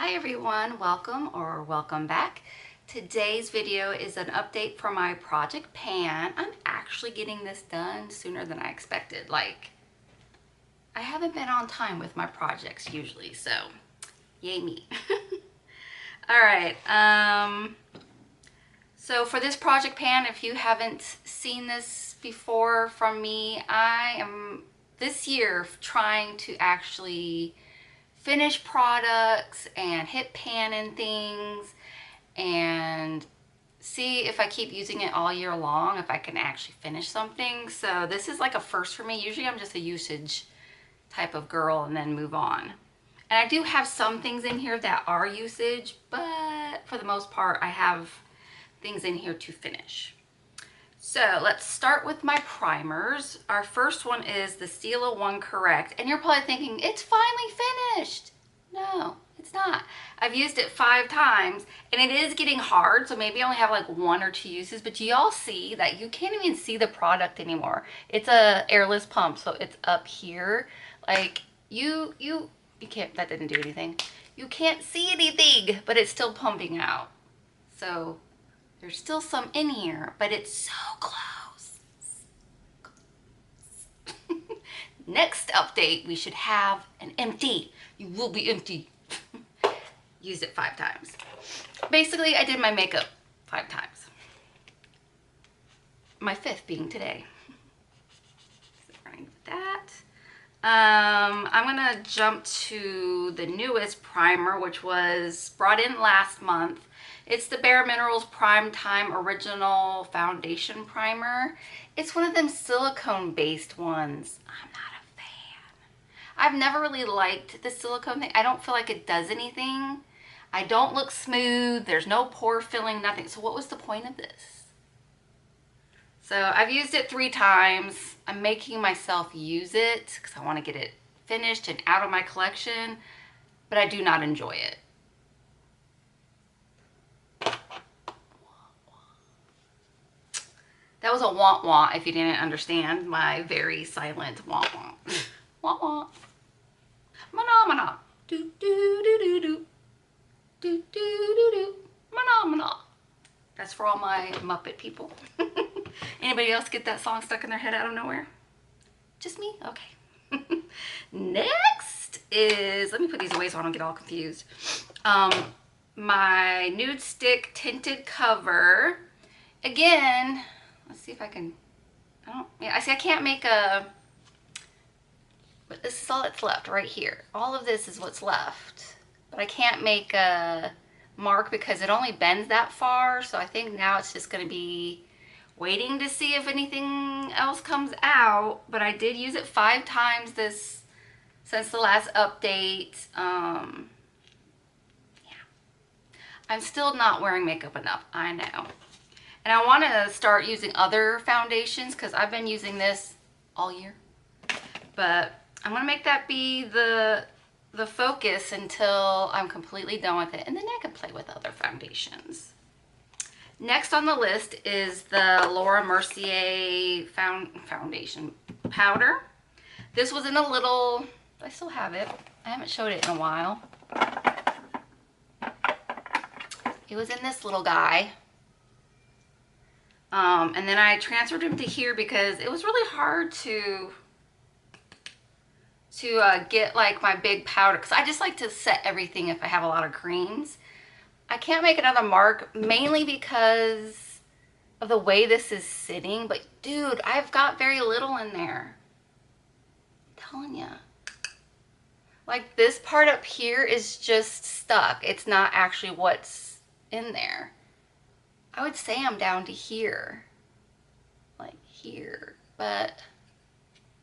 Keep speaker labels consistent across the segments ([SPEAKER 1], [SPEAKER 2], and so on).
[SPEAKER 1] Hi everyone, welcome or welcome back. Today's video is an update for my project Pan. I'm actually getting this done sooner than I expected. Like, I haven't been on time with my projects usually, so yay me. All right, so for this project Pan, if you haven't seen this before from me, I am this year trying to actually finish products and hit PANNNN things and see if I keep using it all year long, if I can actually finish something. So this is like a first for me. Usually I'm just a usage type of girl and then move on. And I do have some things in here that are usage, but for the most part, I have things in here to finish. So let's start with my primers. Our first one is the Stila One Correct. And you're probably thinking, it's finally finished. No, it's not. I've used it 5 times and it is getting hard. So maybe I only have like 1 or 2 uses, but do y'all see that you can't even see the product anymore? It's a airless pump. So it's up here. Like you can't, that didn't do anything. You can't see anything, but it's still pumping out. So there's still some in here, but it's so close. Next update, we should have an empty. You will be empty. Used it 5 times. Basically, I did my makeup 5 times. My 5th being today. Starting with that. I'm gonna jump to the newest primer, which was brought in last month. It's the Bare Minerals Prime Time Original Foundation Primer. It's one of them silicone-based ones. I'm not a fan. I've never really liked the silicone thing. I don't feel like it does anything. I don't look smooth. There's no pore filling, nothing. So what was the point of this? So I've used it 3 times. I'm making myself use it because I want to get it finished and out of my collection, but I do not enjoy it. That was a wah wah if you didn't understand my very silent wah wah. Wah wah. Mana mana. Do do do do do. Do do do do. Mana mana. That's for all my Muppet people. Anybody else get that song stuck in their head out of nowhere? Just me? Okay. Next is, let me put these away so I don't get all confused. My Nude Stick Tinted Cover. Again, let's see if I can, I see I can't make a, but this is all that's left right here. All of this is what's left, but I can't make a mark because it only bends that far. So I think now it's just going to be waiting to see if anything else comes out. But I did use it 5 times since the last update. Yeah. I'm still not wearing makeup enough, I know. And I want to start using other foundations because I've been using this all year. But I'm going to make that be the focus until I'm completely done with it. And then I can play with other foundations. Next on the list is the Laura Mercier foundation powder. This was in a little, I still have it. I haven't showed it in a while. It was in this little guy. And then I transferred him to here because it was really hard to get like my big powder, because I just like to set everything if I have a lot of creams. I can't make another mark mainly because of the way this is sitting, but dude, I've got very little in there. I'm telling you. Like this part up here is just stuck. It's not actually what's in there. I would say I'm down to here, like here, but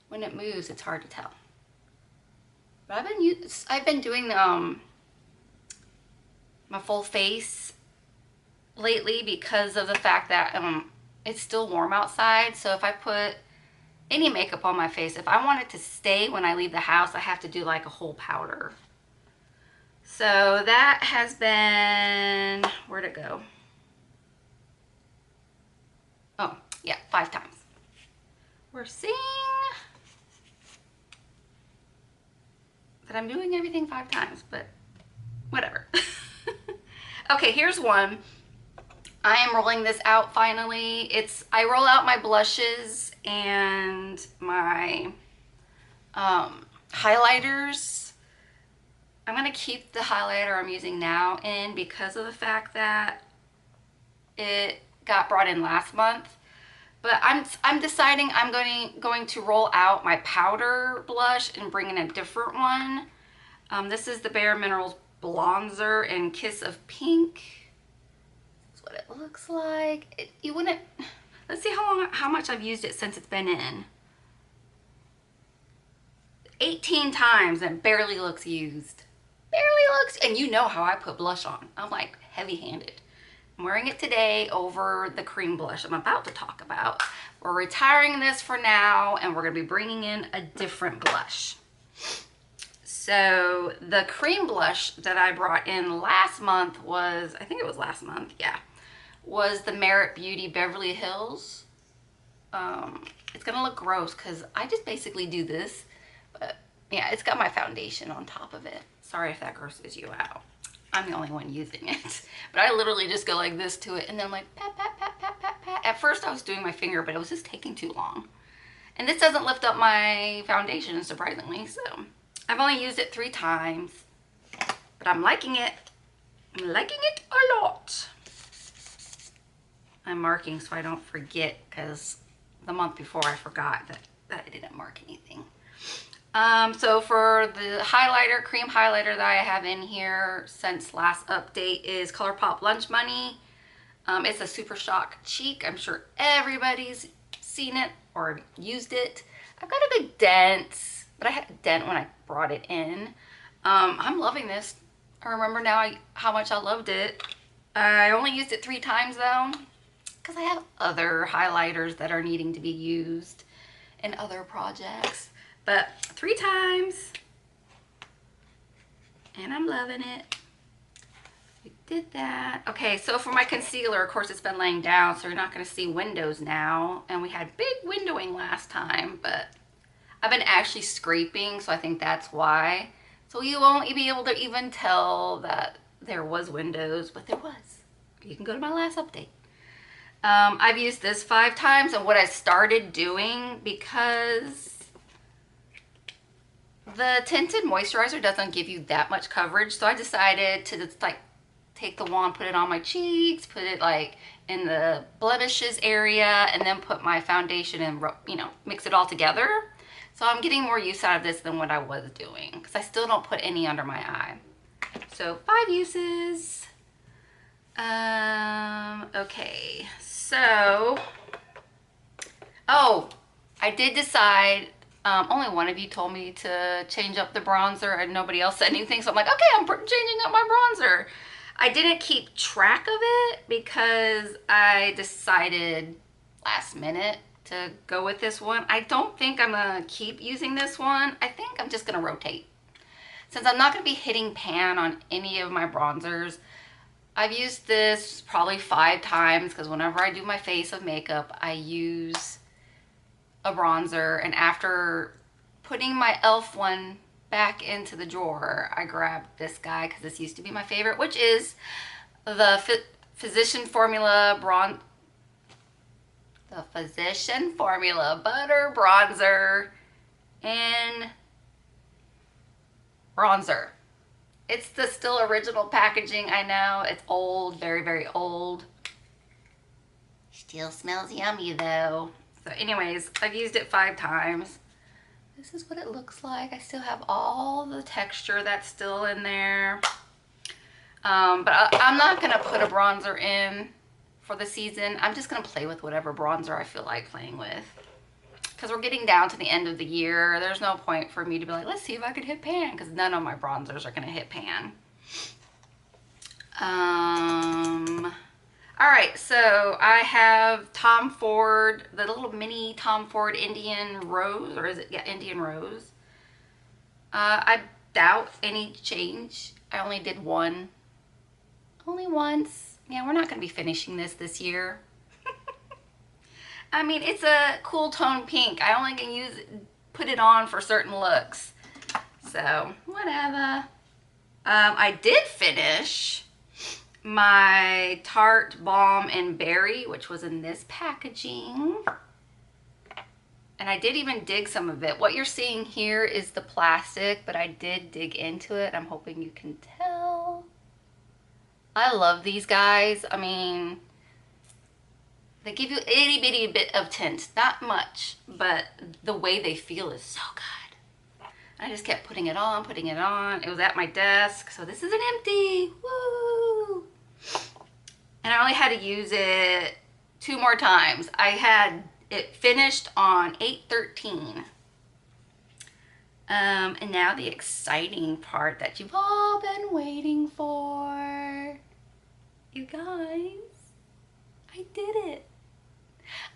[SPEAKER 1] when it moves, it's hard to tell. But I've been doing my full face lately because of the fact that it's still warm outside. So if I put any makeup on my face, if I want it to stay when I leave the house, I have to do like a whole powder. So that has been, where'd it go? Oh, yeah, 5 times. We're seeing that I'm doing everything 5 times, but whatever. Okay, here's one. I am rolling this out finally. I roll out my blushes and my highlighters. I'm going to keep the highlighter I'm using now in because of the fact that it got brought in last month. But I'm deciding I'm going to roll out my powder blush and bring in a different one. This is the Bare Minerals Bronzer in Kiss of Pink. That's what it looks like. You wouldn't. Let's see how much I've used it since it's been in. 18 times and barely looks used. Barely looks, and you know how I put blush on. I'm like heavy-handed. I'm wearing it today over the cream blush I'm about to talk about. We're retiring this for now, and we're going to be bringing in a different blush. So the cream blush that I brought in last month was, I think it was last month, yeah, was the Merit Beauty Beverly Hills. It's going to look gross because I just basically do this. But yeah, it's got my foundation on top of it. Sorry if that grosses you out. I'm the only one using it. But I literally just go like this to it and then like pat, pat, pat, pat, pat, pat. At first I was doing my finger, but it was just taking too long. And this doesn't lift up my foundation, surprisingly. So I've only used it 3 times, but I'm liking it. I'm liking it a lot. I'm marking so I don't forget, because the month before I forgot that I didn't mark anything. So for the highlighter, cream highlighter that I have in here since last update is ColourPop Lunch Money. It's a Super Shock Cheek. I'm sure everybody's seen it or used it. I've got a big dent, but I had a dent when I brought it in. I'm loving this. I remember now how much I loved it. I only used it 3 times though, because I have other highlighters that are needing to be used in other projects. But 3 times, and I'm loving it. We did that. Okay, so for my concealer, of course, it's been laying down, so you're not going to see windows now. And we had big windowing last time, but I've been actually scraping, so I think that's why. So you won't be able to even tell that there was windows, but there was. You can go to my last update. I've used this 5 times, and what I started doing, because the tinted moisturizer doesn't give you that much coverage, so I decided to just like take the wand, put it on my cheeks, put it like in the blemishes area, and then put my foundation and, you know, mix it all together. So I'm getting more use out of this than what I was doing, because I still don't put any under my eye. So 5 uses. Okay, so, oh, I did decide. Only one of you told me to change up the bronzer and nobody else said anything. So I'm like, okay, I'm changing up my bronzer. I didn't keep track of it because I decided last minute to go with this one. I don't think I'm going to keep using this one. I think I'm just going to rotate. Since I'm not going to be hitting pan on any of my bronzers, I've used this probably 5 times because whenever I do my face of makeup, I use a bronzer, and after putting my e.l.f. one back into the drawer, I grabbed this guy because this used to be my favorite, which is the Physician Formula Butter Bronzer in Bronzer. It's the still original packaging, I know. It's old, very, very old. Still smells yummy though. So anyways, I've used it 5 times. This is what it looks like. I still have all the texture that's still in there. But I'm not going to put a bronzer in for the season. I'm just going to play with whatever bronzer I feel like playing with. Because we're getting down to the end of the year. There's no point for me to be like, let's see if I could hit pan. Because none of my bronzers are going to hit pan. Alright, so I have Tom Ford, the little mini Tom Ford Indian Rose, or is it, yeah, Indian Rose. I doubt any change. I only did one. Only once. Yeah, we're not going to be finishing this year. I mean, it's a cool tone pink. I only can put it on for certain looks. So, whatever. I did finish my Tarte Balm and Berry, which was in this packaging. And I did even dig some of it. What you're seeing here is the plastic, but I did dig into it. I'm hoping you can tell. I love these guys. I mean, they give you a itty bitty bit of tint. Not much, but the way they feel is so good. I just kept putting it on, putting it on. It was at my desk, so this isn't empty. Woo! And I only had to use it 2 more times. I had it finished on 8/13. And now the exciting part that you've all been waiting for. You guys, I did it.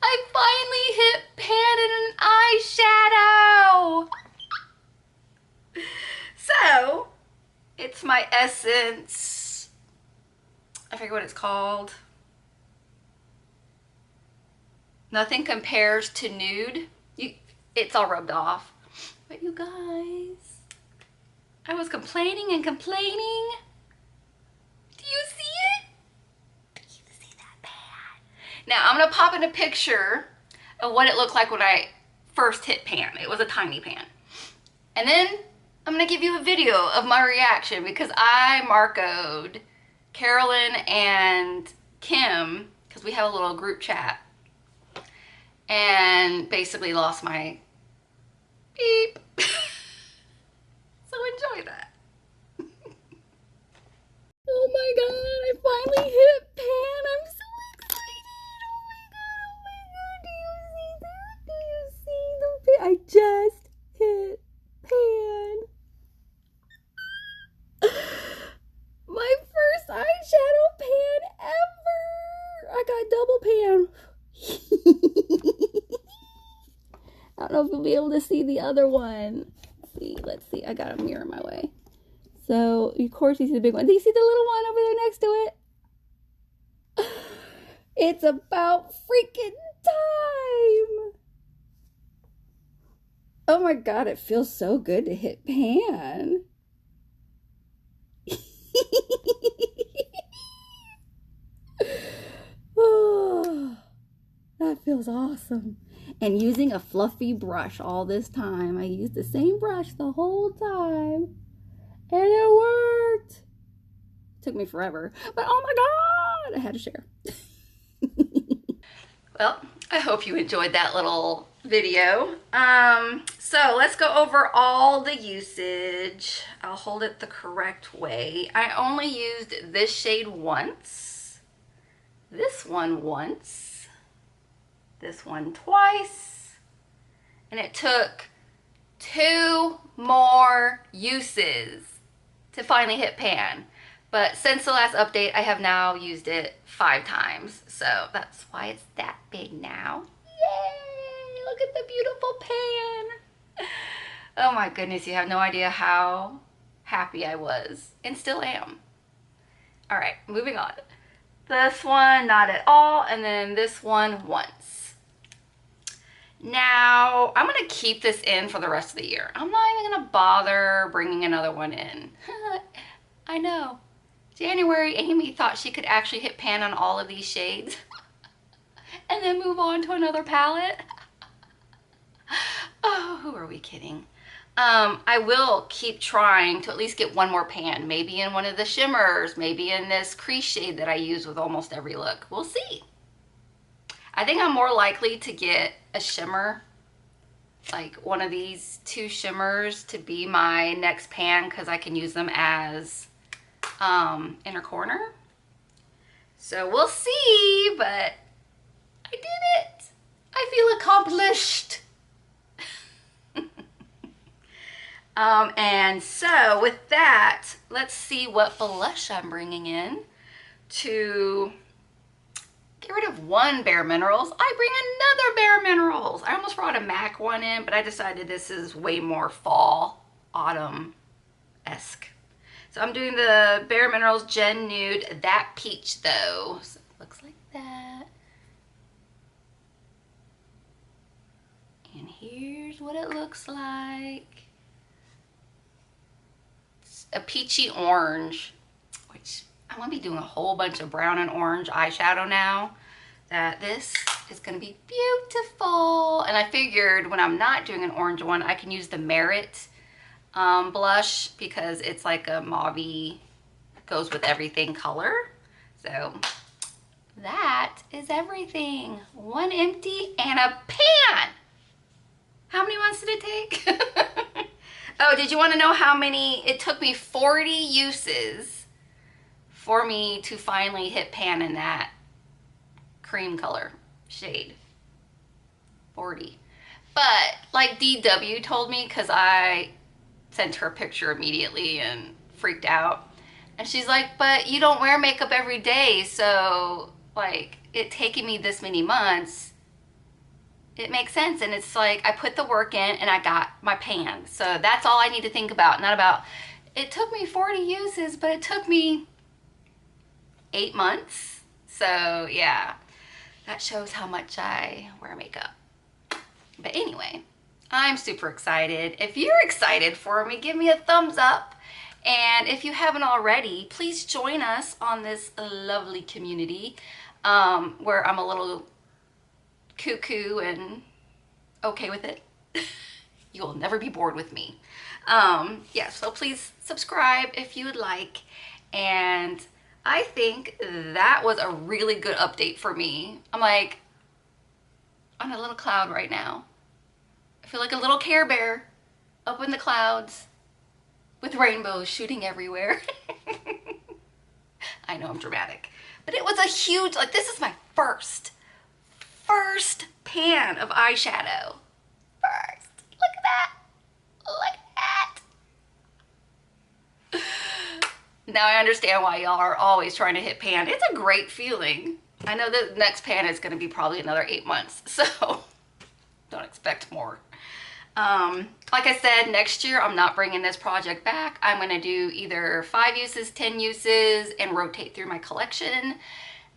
[SPEAKER 1] I finally hit pan in an eyeshadow. So, it's my Essence, I forget what it's called. Nothing compares to nude. It's all rubbed off. But you guys, I was complaining and complaining. Do you see it? Do you see that pan? Now I'm gonna pop in a picture of what it looked like when I first hit pan. It was a tiny pan. And then I'm gonna give you a video of my reaction because I Marco'd Carolyn and Kim, because we have a little group chat, and basically lost my beep. So enjoy that. Oh my god, I finally hit pan. I'm so excited. Oh my god, do you see that? Do you see the pan? I just hit pan. My first eyeshadow pan ever. I got double pan. I don't know if you'll be able to see the other one. Let's see. I got a mirror in my way. So, of course, you see the big one. Do you see the little one over there next to it? It's about freaking time. Oh my god, it feels so good to hit pan. Oh, that feels awesome. And using a fluffy brush all this time. I used the same brush the whole time. And it worked. It took me forever. But oh my god, I had to share. Well, I hope you enjoyed that little video. So let's go over all the usage. I'll hold it the correct way. I only used this shade once. This one once. This one twice. And it took 2 more uses to finally hit pan. But since the last update, I have now used it 5 times. So that's why it's that big now. Yay! Look at the beautiful pan. Oh my goodness, you have no idea how happy I was and still am. All right, moving on. This one, not at all. And then this one once. Now, I'm going to keep this in for the rest of the year. I'm not even going to bother bringing another one in. I know. January, Amy thought she could actually hit pan on all of these shades and then move on to another palette. Oh, who are we kidding? I will keep trying to at least get one more pan, maybe in one of the shimmers, maybe in this crease shade that I use with almost every look. We'll see. I think I'm more likely to get a shimmer, like one of these 2 shimmers, to be my next pan because I can use them as inner corner. So we'll see, but I did it. I feel accomplished. And so with that, let's see what blush I'm bringing in to get rid of one Bare Minerals. I bring another Bare Minerals. I almost brought a MAC one in, but I decided this is way more fall, autumn-esque. So I'm doing the Bare Minerals Gen Nude, that peach though. So it looks like that. And here's what it looks like. It's a peachy orange, which I'm gonna be doing a whole bunch of brown and orange eyeshadow now. That this is gonna be beautiful. And I figured when I'm not doing an orange one, I can use the Merit blush because it's like a mauve-y, goes with everything color. So that is everything. One empty and a pan. How many months did it take? Oh, did you want to know how many? It took me 40 uses for me to finally hit pan in that cream color shade. 40. But like DW told me, because I sent her a picture immediately and freaked out. And she's like, but you don't wear makeup every day, so like it taking me this many months, it makes sense. And it's like I put the work in and I got my pan. So that's all I need to think about. Not about, it took me 40 uses, but it took me 8 months. So yeah, that shows how much I wear makeup. But anyway, I'm super excited. If you're excited for me, give me a thumbs up. And if you haven't already, please join us on this lovely community where I'm a little cuckoo and okay with it. You will never be bored with me. Yeah, so please subscribe if you would like. And I think that was a really good update for me. I'm like on a little cloud right now. I feel like a little Care Bear up in the clouds with rainbows shooting everywhere. I know I'm dramatic, but it was a huge, like this is my first pan of eyeshadow. First, look at that, look at that. Now I understand why y'all are always trying to hit pan. It's a great feeling. I know the next pan is gonna be probably another 8 months, so don't expect more. Like I said, next year I'm not bringing this project back. I'm going to do either 5 uses, 10 uses, and rotate through my collection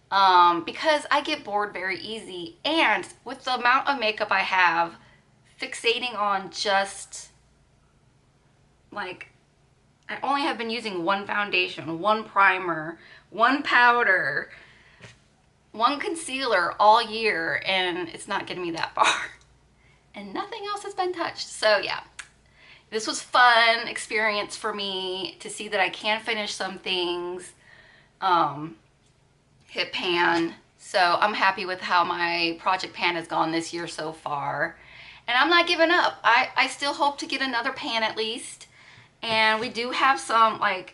[SPEAKER 1] because I get bored very easy. And with the amount of makeup I have, fixating on just like, I only have been using one foundation, one primer, one powder, one concealer all year, and it's not getting me that far. And nothing else has been touched. So yeah, this was fun experience for me to see that I can finish some things, hit pan. So I'm happy with how my project pan has gone this year so far. And I'm not giving up. I still hope to get another pan at least. And we do have some, like,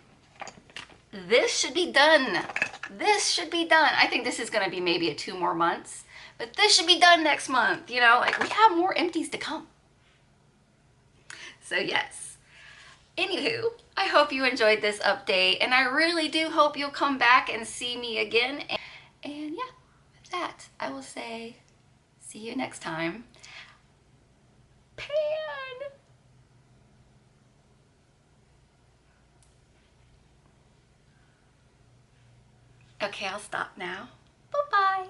[SPEAKER 1] this should be done. This should be done. I think this is gonna be maybe 2 more months. But this should be done next month, you know, like we have more empties to come. So yes. Anywho, I hope you enjoyed this update, and I really do hope you'll come back and see me again. And yeah, with that, I will say, see you next time. Pan! Okay, I'll stop now. Bye-bye.